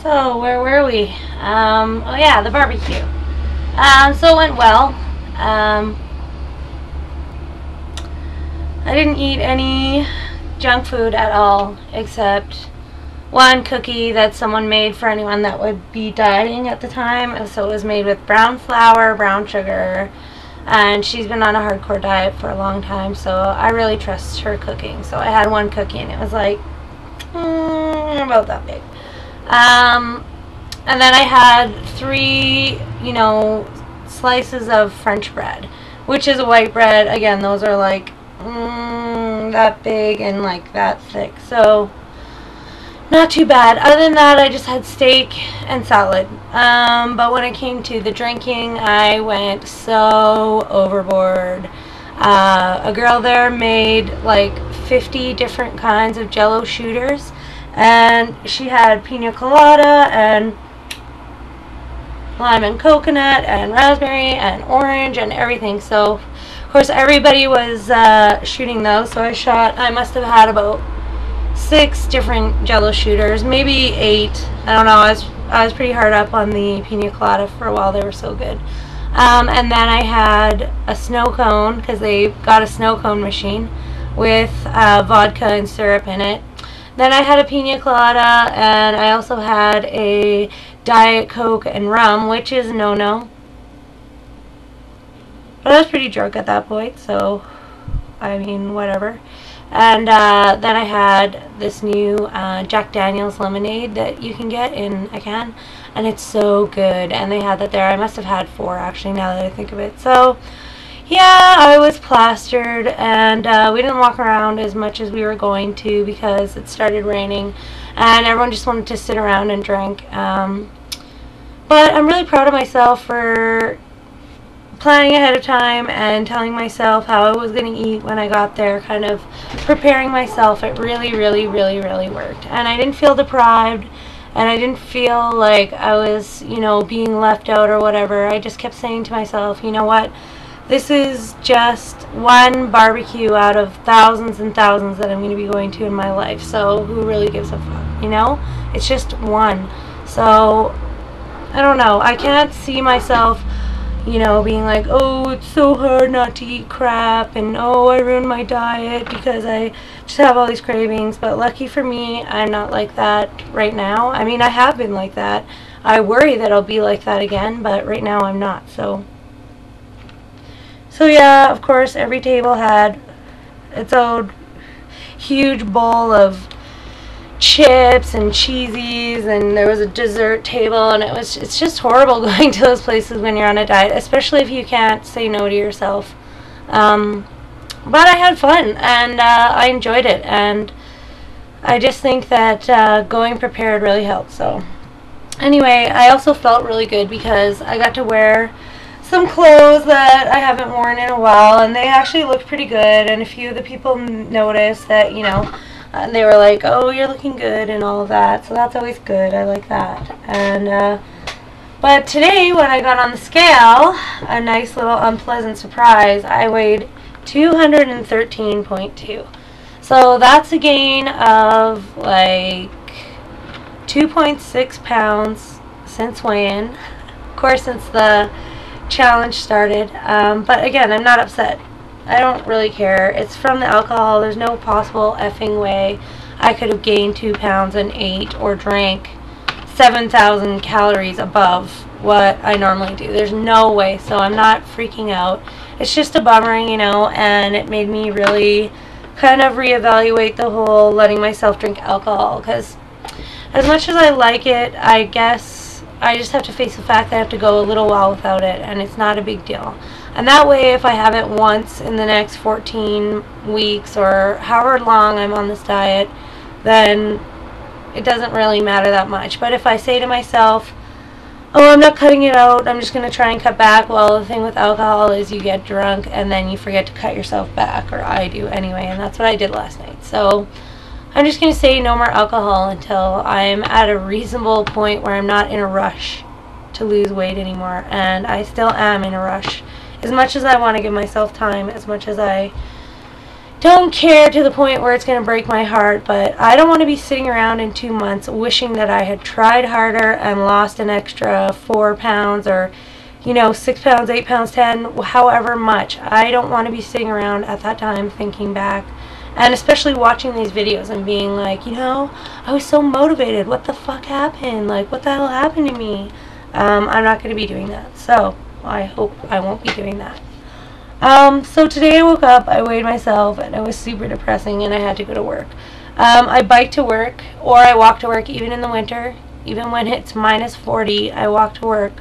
So where were we? Oh yeah, the barbecue. So it went well. I didn't eat any junk food at all except one cookie that someone made for anyone that would be dieting at the time. So it was made with brown flour, brown sugar, and she's been on a hardcore diet for a long time, so I really trust her cooking. So I had one cookie and it was like about that big. And then I had 3, slices of French bread, which is a white bread. Again, those are like that big and like that thick, so not too bad. Other than that, I just had steak and salad. But when it came to the drinking, I went so overboard. A girl there made like 50 different kinds of jello shooters, and she had pina colada and lime and coconut and raspberry and orange and everything. So of course everybody was shooting those, so I must have had about 6 different jello shooters, maybe 8. I don't know. I was pretty hard up on the pina colada for a while. They were so good. And then I had a snow cone, because they got a snow cone machine with vodka and syrup in it. Then I had a pina colada, and I also had a Diet Coke and rum, which is no-no. But I was pretty drunk at that point, so I mean, whatever. And then I had this new Jack Daniel's lemonade that you can get in a can, and it's so good. And they had that there. I must have had 4 actually, now that I think of it. So yeah, I was plastered, and we didn't walk around as much as we were going to because it started raining and everyone just wanted to sit around and drink. But I'm really proud of myself for planning ahead of time and telling myself how I was going to eat when I got there, kind of preparing myself. It really, really, really, really worked. And I didn't feel deprived, and I didn't feel like I was, being left out or whatever. I just kept saying to myself, you know what? This is just one barbecue out of thousands and thousands that I'm going to be going to in my life. So who really gives a fuck, It's just one. So I don't know. I can't see myself, being like, oh, it's so hard not to eat crap, and oh, I ruined my diet because I just have all these cravings. But lucky for me, I'm not like that right now. I mean, I have been like that. I worry that I'll be like that again, but right now I'm not. So yeah, of course, every table had its own huge bowl of chips and cheesies, and there was a dessert table, and it's just horrible going to those places when you're on a diet, especially if you can't say no to yourself. But I had fun, and I enjoyed it, and I just think that going prepared really helped. So anyway, I also felt really good because I got to wear some clothes that I haven't worn in a while, and they actually looked pretty good, and a few of the people noticed that, and they were like, oh, you're looking good and all of that, so that's always good. I like that. And but today when I got on the scale, a nice little unpleasant surprise, I weighed 213.2. So that's a gain of like 2.6 pounds since weigh-in, of course, since the challenge started. But again, I'm not upset. I don't really care. It's from the alcohol. There's no possible effing way I could have gained 2 pounds and ate or drank 7,000 calories above what I normally do. There's no way. So I'm not freaking out. It's just a bummer, and it made me really kind of reevaluate the whole letting myself drink alcohol, because as much as I like it, I guess I just have to face the fact that I have to go a little while without it, and it's not a big deal. And that way, if I have it once in the next 14 weeks or however long I'm on this diet, then it doesn't really matter that much. But if I say to myself, oh, I'm not cutting it out, I'm just going to try and cut back, well, the thing with alcohol is you get drunk and then you forget to cut yourself back, or I do anyway, and that's what I did last night. So I'm just going to say no more alcohol until I'm at a reasonable point where I'm not in a rush to lose weight anymore. And I still am in a rush. As much as I want to give myself time, as much as I, don't care to the point where it's going to break my heart, but I don't want to be sitting around in 2 months wishing that I had tried harder and lost an extra 4 pounds or, 6 pounds, 8 pounds, 10, however much. I don't want to be sitting around at that time thinking back, and especially watching these videos and being like, I was so motivated. What the fuck happened? Like, what the hell happened to me? I'm not going to be doing that. So I hope I won't be doing that. So today I woke up, I weighed myself, and it was super depressing, and I had to go to work. I bike to work, or I walk to work even in the winter. Even when it's minus 40, I walk to work,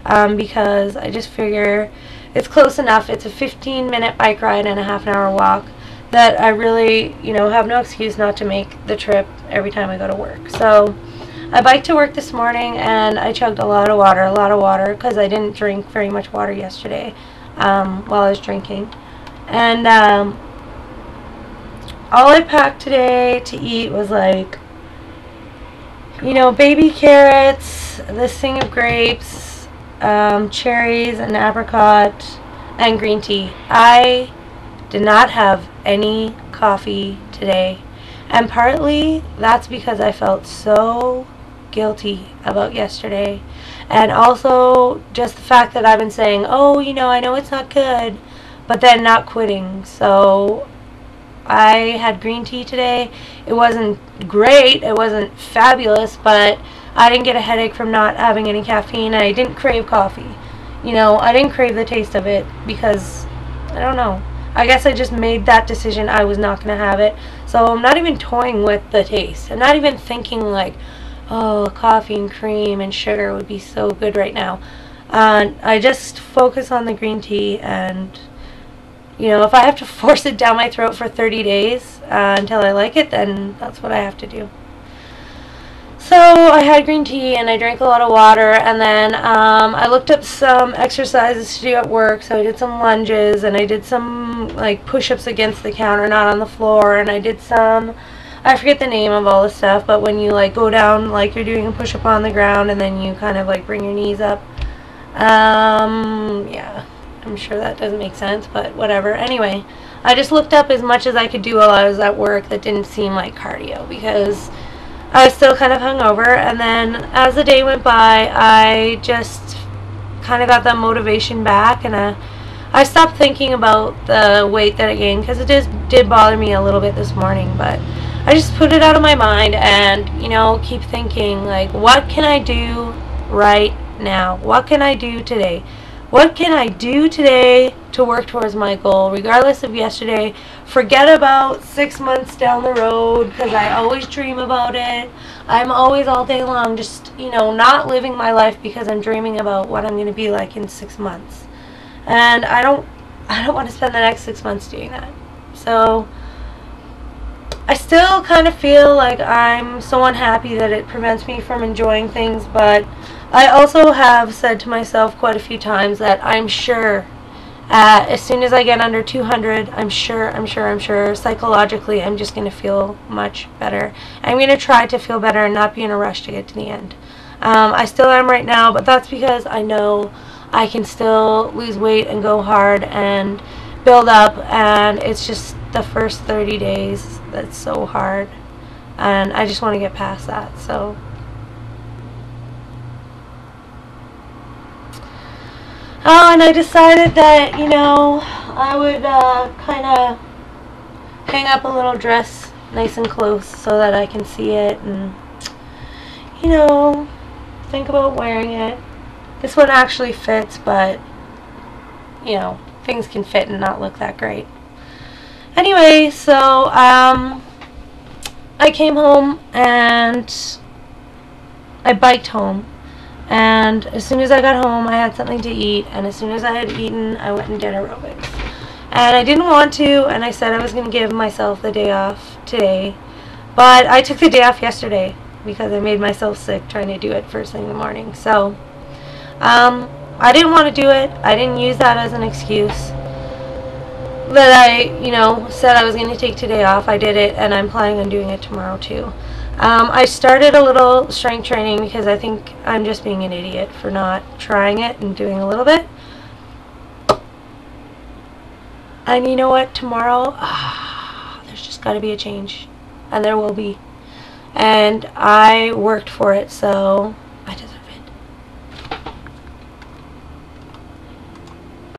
because I just figure it's close enough. It's a 15-minute bike ride and a half-an-hour walk that I really, have no excuse not to make the trip every time I go to work. So I biked to work this morning, and I chugged a lot of water, because I didn't drink very much water yesterday. While I was drinking, and all I packed today to eat was like, baby carrots, this thing of grapes, cherries, and apricot, and green tea. I did not have any coffee today, and partly that's because I felt so guilty about yesterday. And also just the fact that I've been saying, I know it's not good, but then not quitting. So I had green tea today. It wasn't great, it wasn't fabulous, but I didn't get a headache from not having any caffeine, and I didn't crave coffee. I didn't crave the taste of it because, I don't know, I guess I just made that decision I was not going to have it. So I'm not even toying with the taste. I'm not even thinking like, oh, coffee and cream and sugar would be so good right now. I just focus on the green tea, and if I have to force it down my throat for 30 days until I like it, then that's what I have to do. So I had green tea, and I drank a lot of water, and then I looked up some exercises to do at work. So I did some lunges, and I did some like push-ups against the counter, not on the floor, and I did some, I forget the name of all the stuff, but when you like go down like you're doing a push-up on the ground, and then you kind of like bring your knees up. Yeah, I'm sure that doesn't make sense, but whatever. Anyway, I just looked up as much as I could do while I was at work that didn't seem like cardio, because I was still kind of hungover. And then as the day went by, I just kind of got that motivation back, and I stopped thinking about the weight that I gained, because it did bother me a little bit this morning, but I just put it out of my mind and, keep thinking, like, what can I do right now? What can I do today? What can I do today to work towards my goal, regardless of yesterday? Forget about 6 months down the road, because I always dream about it. I'm always all day long just, not living my life because I'm dreaming about what I'm going to be like in 6 months. And I don't want to spend the next 6 months doing that. So I still kind of feel like I'm so unhappy that it prevents me from enjoying things, but I also have said to myself quite a few times that I'm sure as soon as I get under 200, I'm sure psychologically I'm just going to feel much better. I'm going to try to feel better and not be in a rush to get to the end. I still am right now, but that's because I know I can still lose weight and go hard and build up, and it's just the first 30 days that's so hard, and I just want to get past that. So and I decided that I would kind of hang up a little dress nice and close so that I can see it, and think about wearing it. This one actually fits, but things can fit and not look that great. Anyway, so I came home and I biked home, and as soon as I got home I had something to eat, and as soon as I had eaten I went and did aerobics. And I didn't want to, and I said I was going to give myself the day off today, but I took the day off yesterday because I made myself sick trying to do it first thing in the morning. So I didn't want to do it. I didn't use that as an excuse that I, said I was going to take today off. I did it, and I'm planning on doing it tomorrow too. I started a little strength training because I think I'm just being an idiot for not trying it and doing a little bit. And you know what? Tomorrow, got to be a change, and there will be. And I worked for it, so